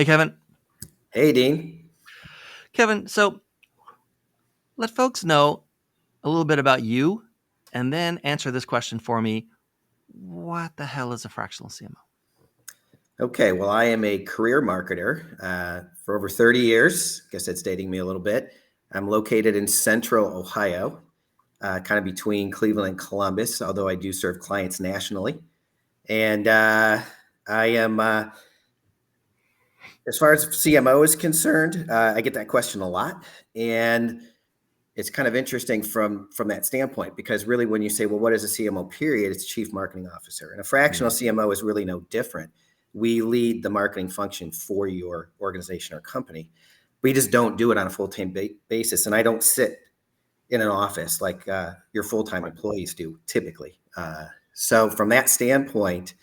Hey, Kevin. Hey, Dean. Kevin, so let folks know a little bit about you and then answer this question for me. What the hell is a fractional CMO? Okay, well, I am a career marketer for over 30 years. I guess that's dating me a little bit. I'm located in central Ohio, kind of between Cleveland and Columbus, although I do serve clients nationally. And I am, as far as CMO is concerned, I get that question a lot. And it's kind of interesting from that standpoint, because really when you say, well, what is a CMO period? It's chief marketing officer. And a fractional CMO is really no different. We lead the marketing function for your organization or company. We just don't do it on a full-time basis. And I don't sit in an office like your full-time employees do typically. So from that standpoint,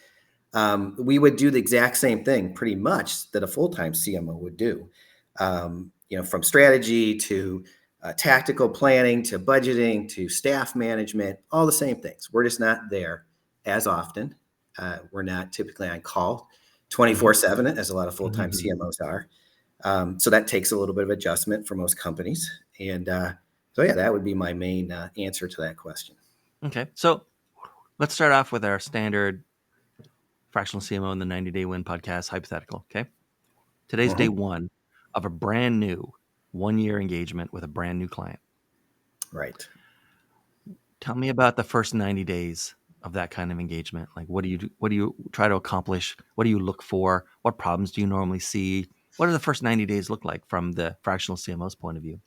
we would do the exact same thing pretty much that a full-time CMO would do. From strategy to tactical planning to budgeting to staff management, all the same things. We're just not there as often. We're not typically on call 24/7, as a lot of full-time CMOs are. So that takes a little bit of adjustment for most companies. And so, yeah, that would be my main answer to that question. Okay, so let's start off with our standard fractional CMO in the 90-day win podcast hypothetical. Okay, today's day one of a brand new 1-year engagement with a brand new client. Right. Tell me about the first 90 days of that kind of engagement. Like, what do you do? What do you try to accomplish? What do you look for? What problems do you normally see? What do the first 90 days look like from the fractional CMO's point of view?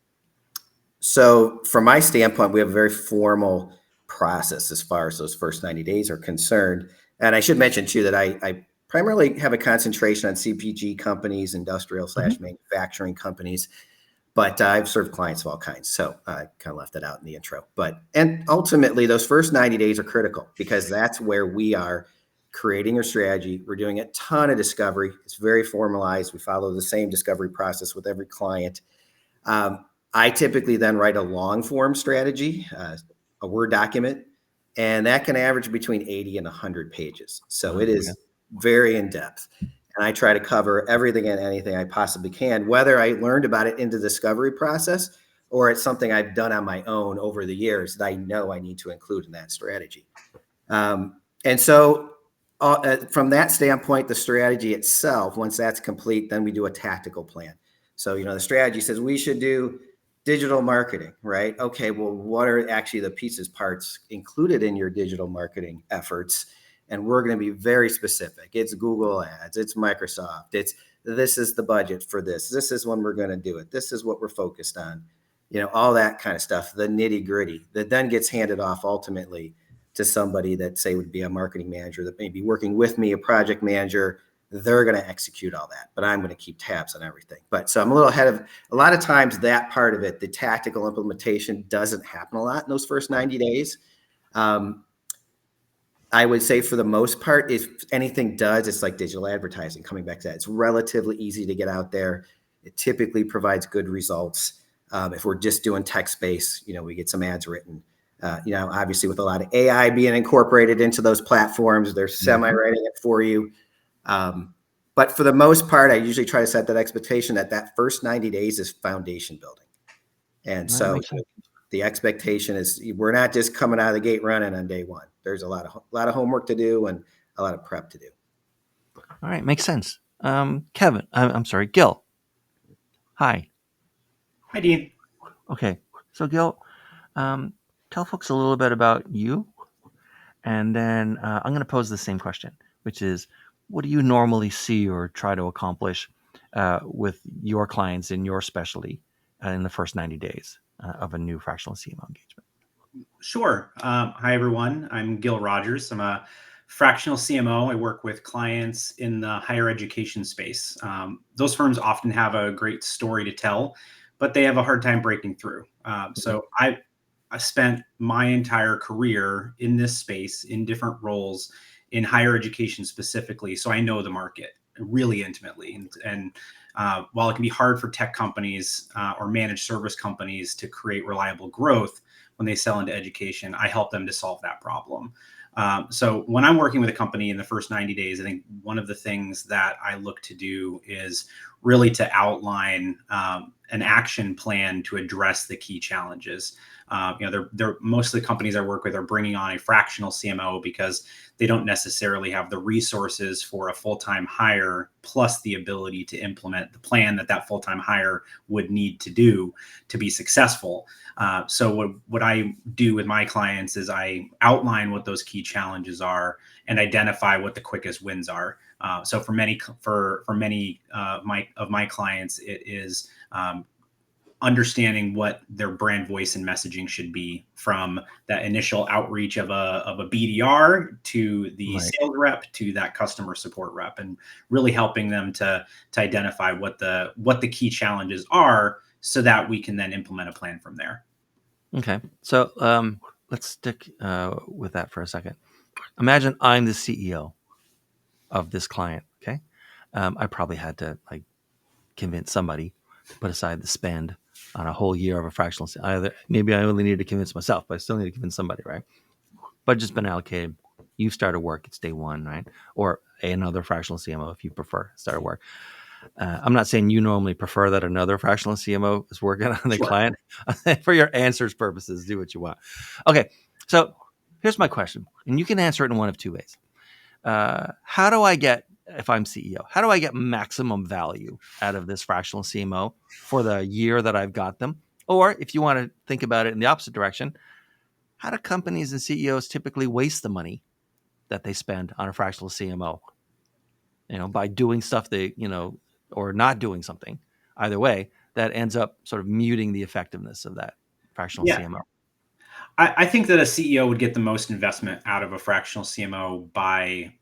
So from my standpoint, we have a very formal process as far as those first 90 days are concerned. And I should mention too that I primarily have a concentration on CPG companies, industrial / manufacturing companies, but I've served clients of all kinds. So I kind of left that out in the intro. And ultimately those first 90 days are critical because that's where we are creating our strategy. We're doing a ton of discovery. It's very formalized. We follow the same discovery process with every client. I typically then write a long form strategy, a Word document, and that can average between 80 and 100 pages. So it is very in depth. And I try to cover everything and anything I possibly can, whether I learned about it in the discovery process or it's something I've done on my own over the years that I know I need to include in that strategy. And so from that standpoint, the strategy itself, once that's complete, then we do a tactical plan. So, the strategy says we should do digital marketing, right? Okay, well, what are actually the pieces, parts included in your digital marketing efforts? And we're going to be very specific. It's Google Ads, it's Microsoft, this is the budget for this. This is when we're going to do it. This is what we're focused on. All that kind of stuff, the nitty gritty that then gets handed off ultimately to somebody that say would be a marketing manager that may be working with me, a project manager. They're going to execute all that, but I'm going to keep tabs on everything. But so I'm a little ahead of a lot of times that part of it. The tactical implementation doesn't happen a lot in those first 90 days. I would say for the most part, if anything does, it's like digital advertising. Coming back to that, it's relatively easy to get out there. It typically provides good results. If we're just doing text-based, we get some ads written. Obviously with a lot of AI being incorporated into those platforms, they're semi-writing it for you. But for the most part, I usually try to set that expectation that first 90 days is foundation building. And so the expectation is we're not just coming out of the gate running on day one. There's a lot of homework to do and a lot of prep to do. All right. Makes sense. Kevin, I'm sorry, Gil. Hi. Hi, Dean. Okay. So Gil, tell folks a little bit about you. And then I'm going to pose the same question, which is, what do you normally see or try to accomplish with your clients in your specialty in the first 90 days of a new fractional CMO engagement? Sure. Hi, everyone. I'm Gil Rogers. I'm a fractional CMO. I work with clients in the higher education space. Those firms often have a great story to tell, but they have a hard time breaking through. So I spent my entire career in this space in different roles in higher education specifically. So I know the market really intimately. And while it can be hard for tech companies or managed service companies to create reliable growth when they sell into education, I help them to solve that problem. So when I'm working with a company in the first 90 days, I think one of the things that I look to do is really to outline an action plan to address the key challenges. They're most of the companies I work with are bringing on a fractional CMO because they don't necessarily have the resources for a full-time hire plus the ability to implement the plan that full-time hire would need to do to be successful. So what I do with my clients is I outline what those key challenges are and identify what the quickest wins are. So for many of my clients, it is understanding what their brand voice and messaging should be, from that initial outreach of a BDR to the sales rep to that customer support rep, and really helping them to identify what the key challenges are so that we can then implement a plan from there. Okay. So let's stick with that for a second. Imagine I'm the CEO of this client. Okay. I probably had to convince somebody to put aside the spend on a whole year of a fractional. Maybe I only need to convince myself, but I still need to convince somebody, right? Budget's been allocated. You've started work. It's day one, right? Or another fractional CMO if you prefer started work. I'm not saying you normally prefer that another fractional CMO is working on the client. For your answers purposes, do what you want. Okay, so here's my question, and you can answer it in one of two ways. How do I get, if I'm CEO, how do I get maximum value out of this fractional CMO for the year that I've got them? Or if you want to think about it in the opposite direction, how do companies and CEOs typically waste the money that they spend on a fractional CMO? By doing stuff or not doing something, either way, that ends up sort of muting the effectiveness of that fractional CMO. I think that a CEO would get the most investment out of a fractional CMO by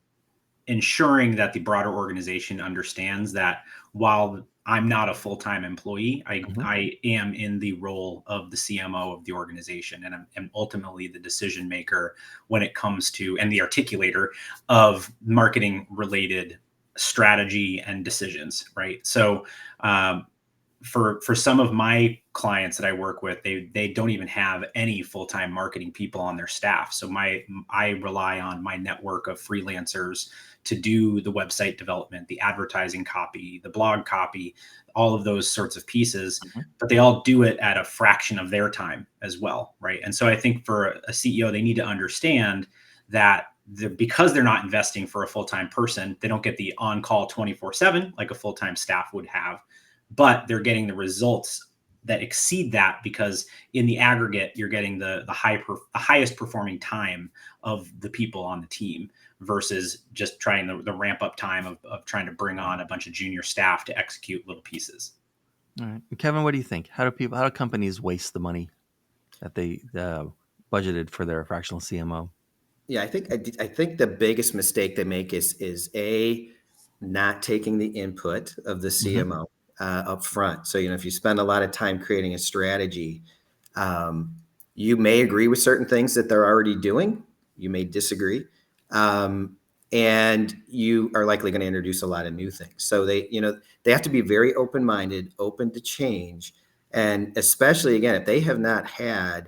ensuring that the broader organization understands that while I'm not a full-time employee, I am in the role of the CMO of the organization, and I'm ultimately the decision maker when it comes to, and the articulator of marketing related strategy and decisions, right? So for some of my clients that I work with, they don't even have any full-time marketing people on their staff. So I rely on my network of freelancers to do the website development, the advertising copy, the blog copy, all of those sorts of pieces, but they all do it at a fraction of their time as well, right? And so I think for a CEO, they need to understand that because they're not investing for a full-time person, they don't get the on-call 24/7 like a full-time staff would have, but they're getting the results that exceed that, because in the aggregate, you're getting the highest performing time of the people on the team versus just trying the ramp up time of trying to bring on a bunch of junior staff to execute little pieces. All right. Kevin, what do you think? How do companies waste the money that they budgeted for their fractional CMO? Yeah, I think the biggest mistake they make is not taking the input of the CMO up front. So if you spend a lot of time creating a strategy, you may agree with certain things that they're already doing. You may disagree, and you are likely going to introduce a lot of new things. So they have to be very open-minded, open to change, and especially again if they have not had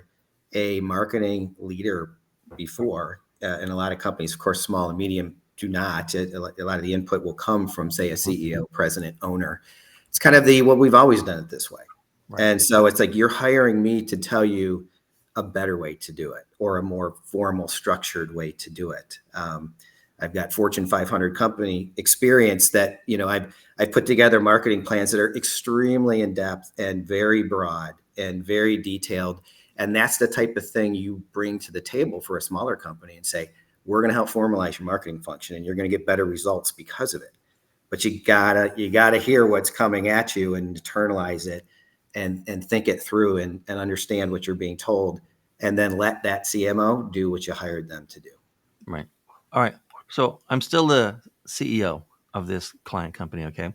a marketing leader before. In a lot of companies, of course, small and medium do not. A lot of the input will come from, say, a CEO, president, owner. It's kind of what we've always done it this way. Right. And so it's like you're hiring me to tell you a better way to do it, or a more formal, structured way to do it. I've got Fortune 500 company experience that I've put together marketing plans that are extremely in depth and very broad and very detailed. And that's the type of thing you bring to the table for a smaller company and say, we're going to help formalize your marketing function and you're going to get better results because of it. But you gotta hear what's coming at you and internalize it and think it through and understand what you're being told, and then let that CMO do what you hired them to do. Right. All right. So I'm still the CEO of this client company. Okay.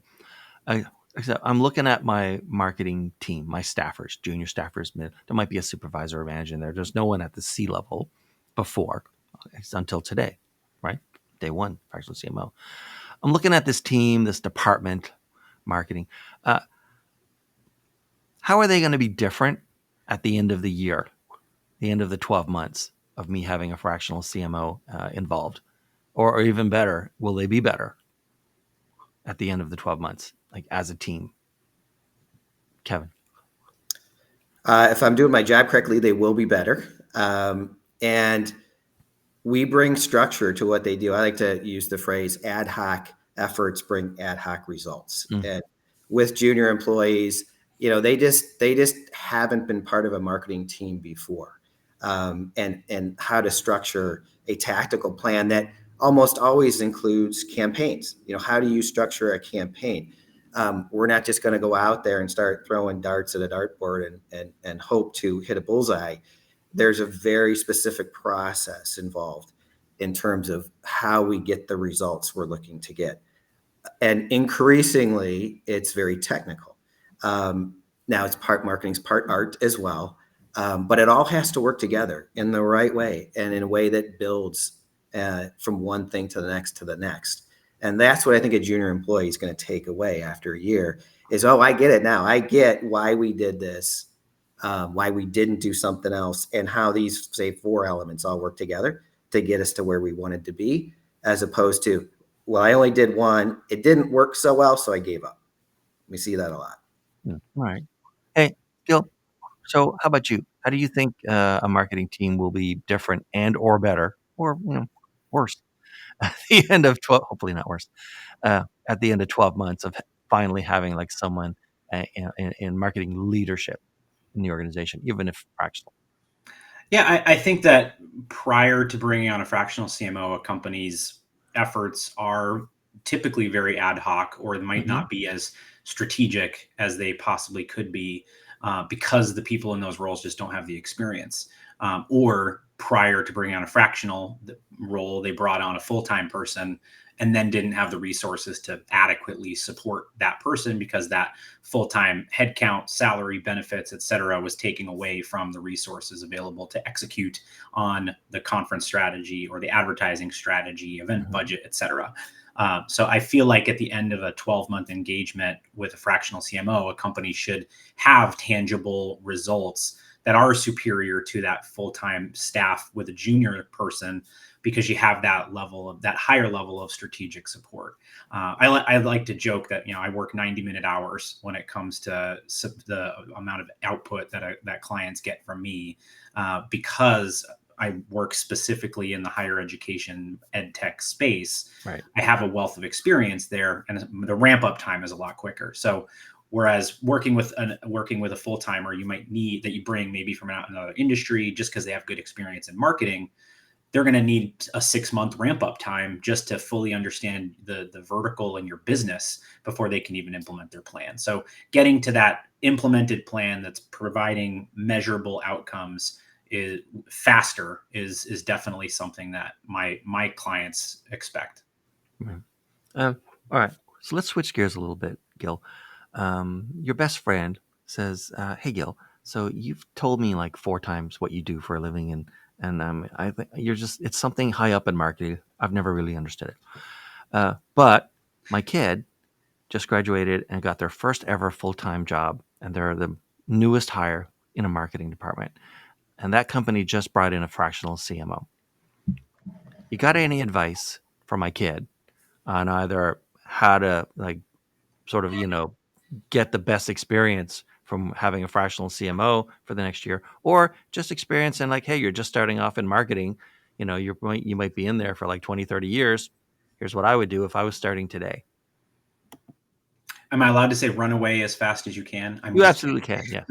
I'm looking at my marketing team, my staffers, junior staffers, there might be a supervisor or manager in there. There's no one at the C level before until today, right? Day one, fractional CMO. I'm looking at this team, this department, marketing. How are they going to be different at the end of the year, the end of the 12 months? of me having a fractional CMO involved? Or even better, will they be better at the end of the 12 months, like as a team? Kevin. If I'm doing my job correctly, they will be better. And we bring structure to what they do. I like to use the phrase ad hoc efforts bring ad hoc results. And with junior employees, they just haven't been part of a marketing team before. And how to structure a tactical plan that almost always includes campaigns. How do you structure a campaign? We're not just going to go out there and start throwing darts at a dartboard and hope to hit a bullseye. There's a very specific process involved in terms of how we get the results we're looking to get. And increasingly, it's very technical. Now it's part marketing's part art as well. But it all has to work together in the right way and in a way that builds from one thing to the next to the next. And that's what I think a junior employee is going to take away after a year is, oh, I get it now. I get why we did this, why we didn't do something else, and how these, say, 4 elements all work together to get us to where we wanted to be, as opposed to, well, I only did one. It didn't work so well, so I gave up. We see that a lot. All right. Hey, Gil, so how about you? How do you think a marketing team will be different and or better or worse at the end of 12, hopefully not worse, at the end of 12 months of finally having like someone in marketing leadership in the organization, even if fractional? Yeah, I think that prior to bringing on a fractional CMO, a company's efforts are typically very ad hoc, or might not be as strategic as they possibly could be, because the people in those roles just don't have the experience. Or prior to bringing on a fractional role, they brought on a full-time person and then didn't have the resources to adequately support that person because that full-time headcount, salary, benefits, et cetera, was taking away from the resources available to execute on the conference strategy or the advertising strategy, event budget, et cetera. So I feel like at the end of a 12-month engagement with a fractional CMO, a company should have tangible results that are superior to that full-time staff with a junior person, because you have that higher level of strategic support. I like to joke that I work 90-minute hours when it comes to the amount of output that clients get from me, because I work specifically in the higher education ed tech space. Right. I have a wealth of experience there, and the ramp up time is a lot quicker. So whereas working with a full timer, you might need that you bring maybe from another industry just because they have good experience in marketing, they're going to need a 6-month ramp up time just to fully understand the vertical in your business before they can even implement their plan. So getting to that implemented plan that's providing measurable outcomes is faster is definitely something that my clients expect. All right. So let's switch gears a little bit, Gil. Your best friend says, "Hey, Gil. So you've told me like 4 times what you do for a living, and I think it's something high up in marketing. I've never really understood it. But my kid just graduated and got their first ever full-time job, and they're the newest hire in a marketing department. And that company just brought in a fractional CMO. You got any advice for my kid on either how to like sort of, get the best experience from having a fractional CMO for the next year, or just experience in like, hey, you're just starting off in marketing, you might be in there for like 20, 30 years. Here's what I would do if I was starting today." Am I allowed to say run away as fast as you can? I'm You just absolutely can. Yeah.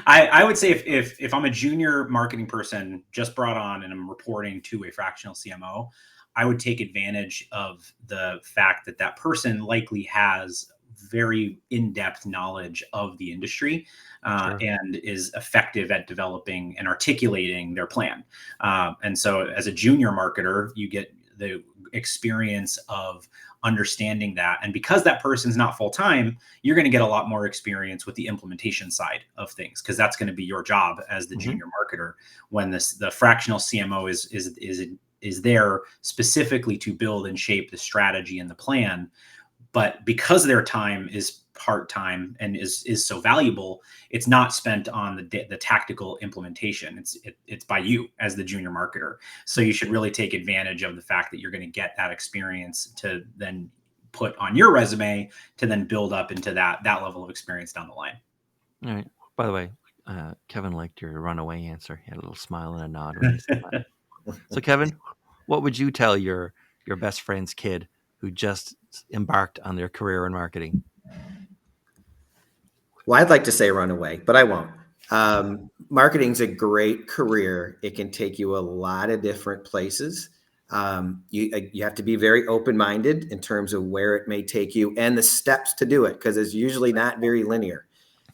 I would say if I'm a junior marketing person just brought on and I'm reporting to a fractional CMO, I would take advantage of the fact that that person likely has very in-depth knowledge of the industry, Sure. and is effective at developing and articulating their plan. And so as a junior marketer, you get the experience of understanding that. And because that person's not full time, you're going to get a lot more experience with the implementation side of things, because that's going to be your job as the junior marketer. When the fractional CMO is there specifically to build and shape the strategy and the plan. But because their time is part-time and is so valuable, it's not spent on the tactical implementation. It's by you as the junior marketer. So you should really take advantage of the fact that you're going to get that experience to then put on your resume to then build up into that level of experience down the line. All right. By the way, Kevin liked your runaway answer. He had a little smile and a nod when you said that. So, Kevin, what would you tell your best friend's kid who just embarked on their career in marketing? Well, I'd like to say run away, but I won't. Marketing's a great career. It can take you a lot of different places. You have to be very open-minded in terms of where it may take you and the steps to do it, because it's usually not very linear.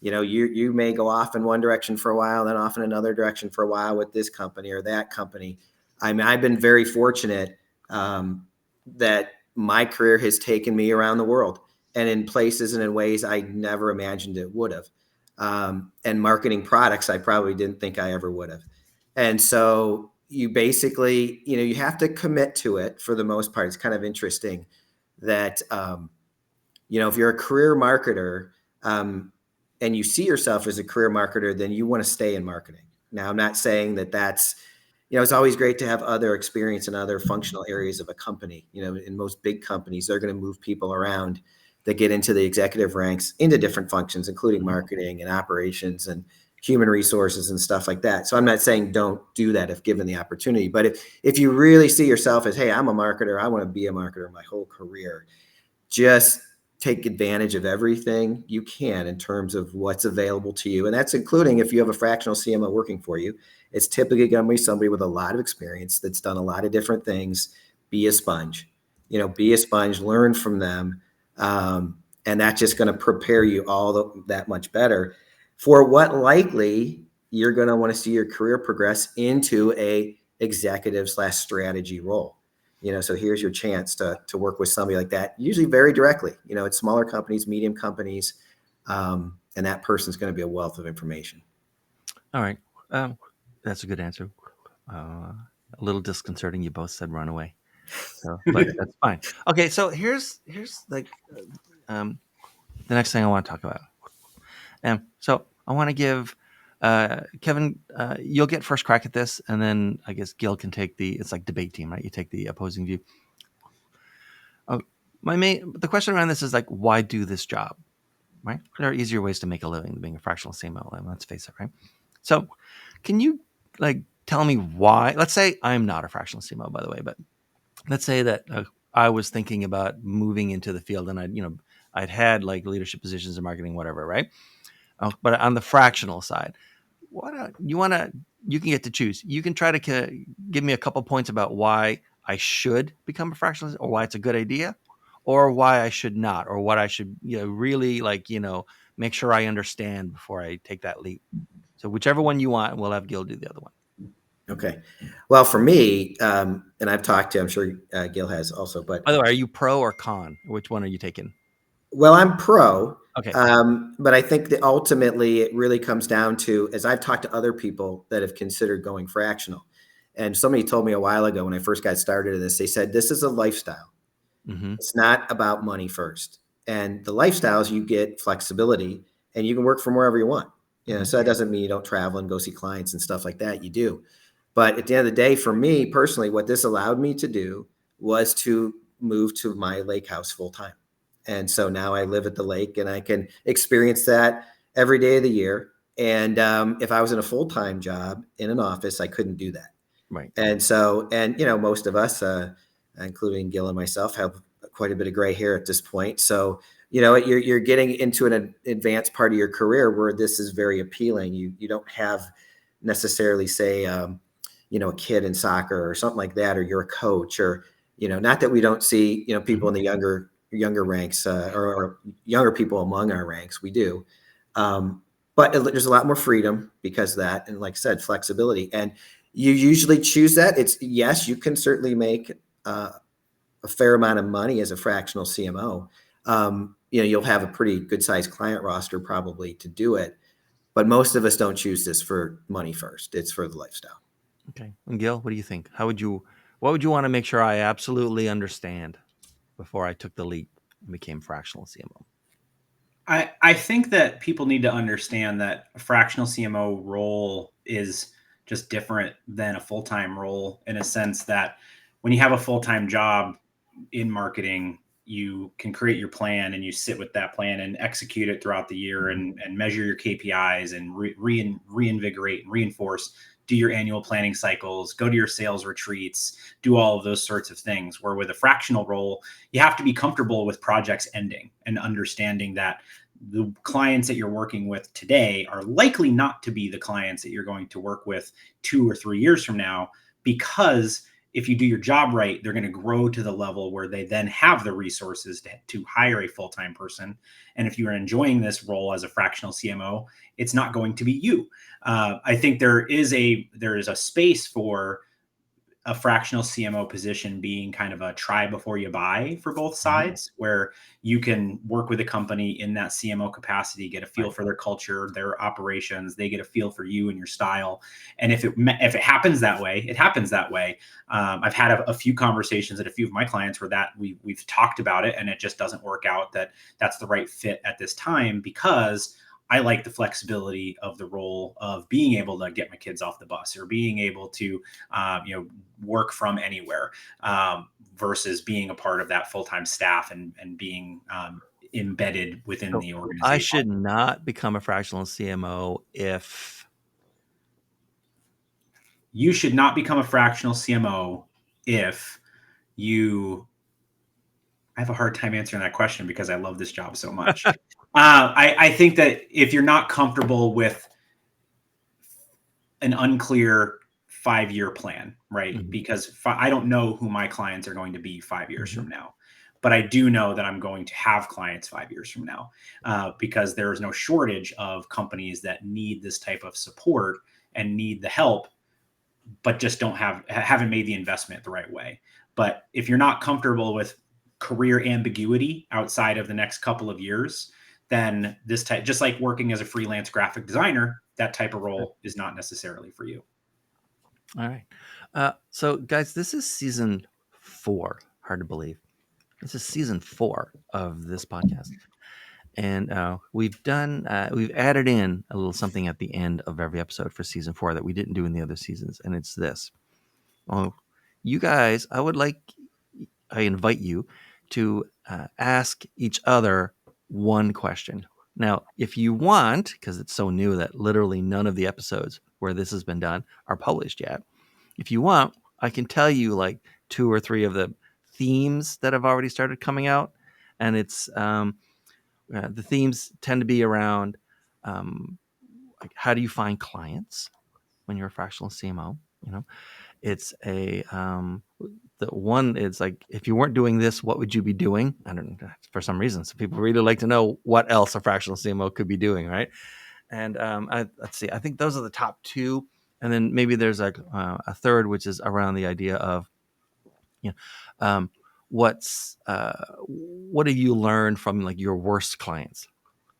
You may go off in one direction for a while, then off in another direction for a while with this company or that company. I mean, I've been very fortunate that my career has taken me around the world and in places and in ways I never imagined it would have. And marketing products, I probably didn't think I ever would have. And so you basically, you have to commit to it for the most part. It's kind of interesting that, if you're a career marketer and you see yourself as a career marketer, then you want to stay in marketing. Now, I'm not saying that that's, it's always great to have other experience in other functional areas of a company. In most big companies, they're going to move people around that get into the executive ranks into different functions, including marketing and operations and human resources and stuff like that. So I'm not saying don't do that if given the opportunity. But if you really see yourself as, hey, I'm a marketer, I want to be a marketer my whole career, just take advantage of everything you can in terms of what's available to you. And that's including if you have a fractional CMO working for you. It's typically going to be somebody with a lot of experience that's done a lot of different things. Be a sponge, learn from them. And that's just going to prepare you that much better for what likely you're going to want to see your career progress into a executive/strategy role. So here's your chance to work with somebody like that, usually very directly. It's smaller companies, medium companies, and that person's going to be a wealth of information. All right. That's a good answer. A little disconcerting. You both said run away. So, but that's fine. Okay, so here's like the next thing I want to talk about. So I want to give Kevin, you'll get first crack at this, and then I guess Gil can take it's like debate team, right? You take the opposing view. The question around this is like, why do this job, right? There are easier ways to make a living than being a fractional CMO. Let's face it, right? So, can you tell me why? Let's say I'm not a fractional CMO, by the way, but let's say that I was thinking about moving into the field, and I'd had leadership positions in marketing, whatever, right? But on the fractional side, you can get to choose. You can try to give me a couple points about why I should become a fractionalist, or why it's a good idea, or why I should not, or what I should really make sure I understand before I take that leap. So whichever one you want, we'll have Gil do the other one. Okay. Well, for me, and I've talked to, I'm sure Gil has also, but by the way, are you pro or con? Which one are you taking? Well, I'm pro. Okay. But I think that ultimately it really comes down to, as I've talked to other people that have considered going fractional, and somebody told me a while ago when I first got started in this, they said, this is a lifestyle. Mm-hmm. It's not about money first. And the lifestyles, you get flexibility and you can work from wherever you want. So that doesn't mean you don't travel and go see clients and stuff like that. You do. But at the end of the day, for me personally, what this allowed me to do was to move to my lake house full time. And so now I live at the lake and I can experience that every day of the year. And if I was in a full-time job in an office, I couldn't do that. Right. And so, most of us, including Gil and myself, have quite a bit of gray hair at this point. So, you're getting into an advanced part of your career where this is very appealing. You don't have necessarily, say, a kid in soccer or something like that, or you're a coach, or, not that we don't see, people in the younger ranks or younger people among our ranks. We do. But there's a lot more freedom because of that. And like I said, flexibility. And you usually choose that. Yes, you can certainly make a fair amount of money as a fractional CMO. You'll have a pretty good sized client roster probably to do it. But most of us don't choose this for money first. It's for the lifestyle. Okay. And Gil, what do you think? What would you want to make sure I absolutely understand before I took the leap and became fractional CMO? I think that people need to understand that a fractional CMO role is just different than a full-time role, in a sense that when you have a full-time job in marketing, you can create your plan and you sit with that plan and execute it throughout the year, and measure your KPIs and reinvigorate and reinforce, do your annual planning cycles, go to your sales retreats, do all of those sorts of things. Where with a fractional role, you have to be comfortable with projects ending and understanding that the clients that you're working with today are likely not to be the clients that you're going to work with 2 or 3 years from now, because if you do your job right, they're going to grow to the level where they then have the resources to hire a full-time person. And if you are enjoying this role as a fractional CMO, it's not going to be you. I think there is a space for a fractional CMO position being kind of a try before you buy for both sides, where you can work with a company in that CMO capacity, get a feel for their culture, their operations, they get a feel for you and your style. And if it happens that way, it happens that way. I've had a few conversations at a few of my clients where that we've talked about it, and it just doesn't work out that that's the right fit at this time, because I like the flexibility of the role of being able to get my kids off the bus, or being able to, work from anywhere, versus being a part of that full-time staff and being embedded within So the organization. I should not become a fractional CMO if You should not become a fractional CMO if you. I have a hard time answering that question because I love this job so much. I think that if you're not comfortable with an unclear 5-year plan, right? Because I don't know who my clients are going to be 5 years from now, but I do know that I'm going to have clients 5 years from now, because there is no shortage of companies that need this type of support and need the help, but just haven't made the investment the right way. But if you're not comfortable with career ambiguity outside of the next couple of years, then this type, just like working as a freelance graphic designer, that type of role is not necessarily for you. All right. So, guys, this is season 4. Hard to believe. This is season 4 of this podcast. And we've added in a little something at the end of every episode for season 4 that we didn't do in the other seasons. And it's this. Oh, you guys, I invite you to ask each other one question. Now, if you want, because it's so new that literally none of the episodes where this has been done are published yet. If you want, I can tell you like 2 or 3 of the themes that have already started coming out. And it's the themes tend to be around like how do you find clients when you're a fractional CMO? It's a the one is like, if you weren't doing this, what would you be doing? I don't know. For some reason, some people really like to know what else a fractional CMO could be doing, right? And let's see. I think those are the top 2, and then maybe there's like a third, which is around the idea of, what have you learned from like your worst clients?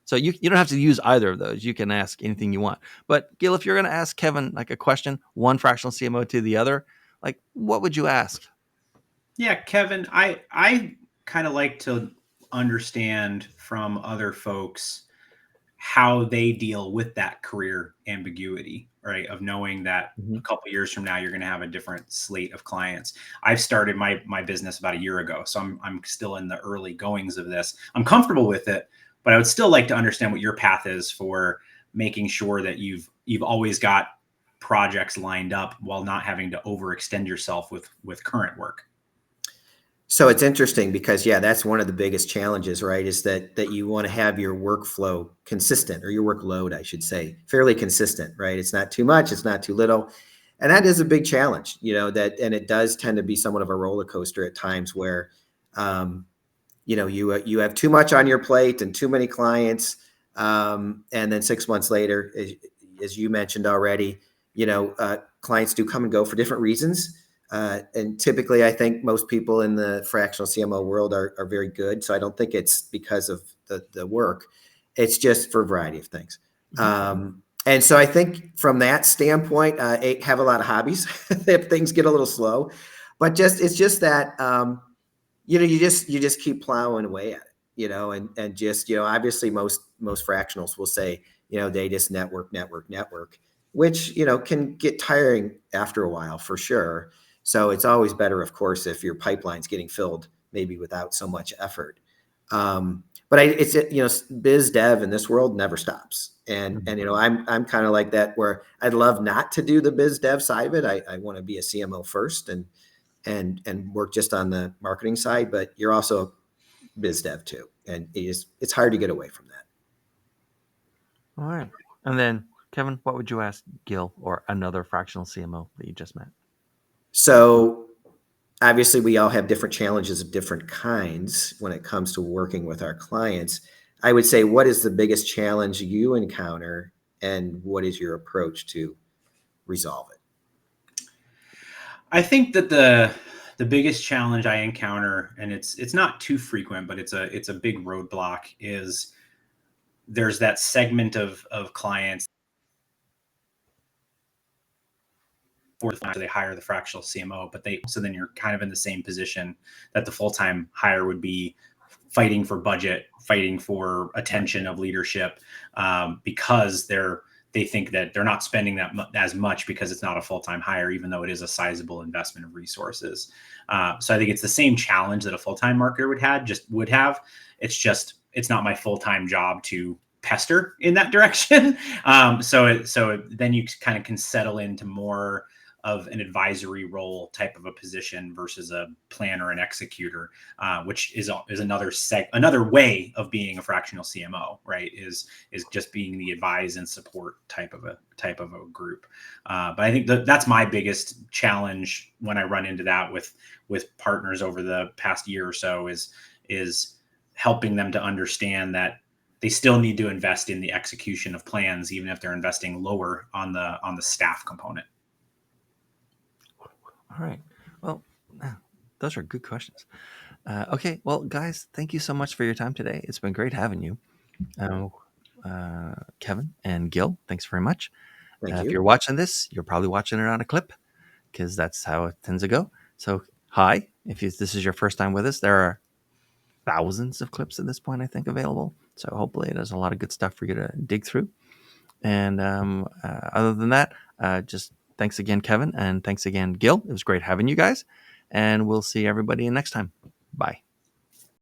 So you don't have to use either of those. You can ask anything you want. But Gil, if you're going to ask Kevin like a question, one fractional CMO to the other, like what would you ask? Yeah, Kevin, I kind of like to understand from other folks how they deal with that career ambiguity, right? Of knowing that a couple of years from now, you're going to have a different slate of clients. I've started my business about a year ago, so I'm still in the early goings of this. I'm comfortable with it, but I would still like to understand what your path is for making sure that you've always got projects lined up while not having to overextend yourself with current work. So it's interesting because, yeah, that's one of the biggest challenges, right? Is that you want to have your workflow consistent, or your workload, I should say, fairly consistent, right? It's not too much, it's not too little. And that is a big challenge, and it does tend to be somewhat of a roller coaster at times where, you have too much on your plate and too many clients. And then 6 months later, as you mentioned already, clients do come and go for different reasons. And typically, I think most people in the fractional CMO world are very good. So I don't think it's because of the work. It's just for a variety of things. And so I think from that standpoint, have a lot of hobbies if things get a little slow. But it's just that, you just keep plowing away at it. and just, obviously most fractionals will say, they just network, which, can get tiring after a while for sure. So it's always better, of course, if your pipeline's getting filled maybe without so much effort. But it's, biz dev in this world never stops. And I'm kind of like that, where I'd love not to do the biz dev side of it. I want to be a CMO first and work just on the marketing side, but you're also biz dev too. And it's hard to get away from that. All right. And then, Kevin, what would you ask Gil or another fractional CMO that you just met? So obviously we all have different challenges of different kinds when it comes to working with our clients. I would say, what is the biggest challenge you encounter, and what is your approach to resolve it? I think that the biggest challenge I encounter, and it's not too frequent, but it's a big roadblock, is there's that segment of clients they hire the fractional CMO, but then you're kind of in the same position that the full-time hire would be, fighting for budget, fighting for attention of leadership, because they think that they're not spending as much because it's not a full-time hire, even though it is a sizable investment of resources. So I think it's the same challenge that a full-time marketer would have. It's not my full-time job to pester in that direction. So then you kind of can settle into more of an advisory role type of a position versus a planner and executor, which is another way of being a fractional CMO, right? Is just being the advise and support type of a group. But I think that's my biggest challenge when I run into that with partners over the past year or so, is helping them to understand that they still need to invest in the execution of plans, even if they're investing lower on the staff component. All right. Well, those are good questions. Okay. Well, guys, thank you so much for your time today. It's been great having you. Kevin and Gil, thanks very much. Thank If you. you're watching this, you're probably watching it on a clip, because that's how it tends to go. So, hi. If this is your first time with us, there are thousands of clips at this point, I think, available. So hopefully there's a lot of good stuff for you to dig through. And other than that, just thanks again, Kevin, and thanks again, Gil. It was great having you guys, and we'll see everybody next time. Bye.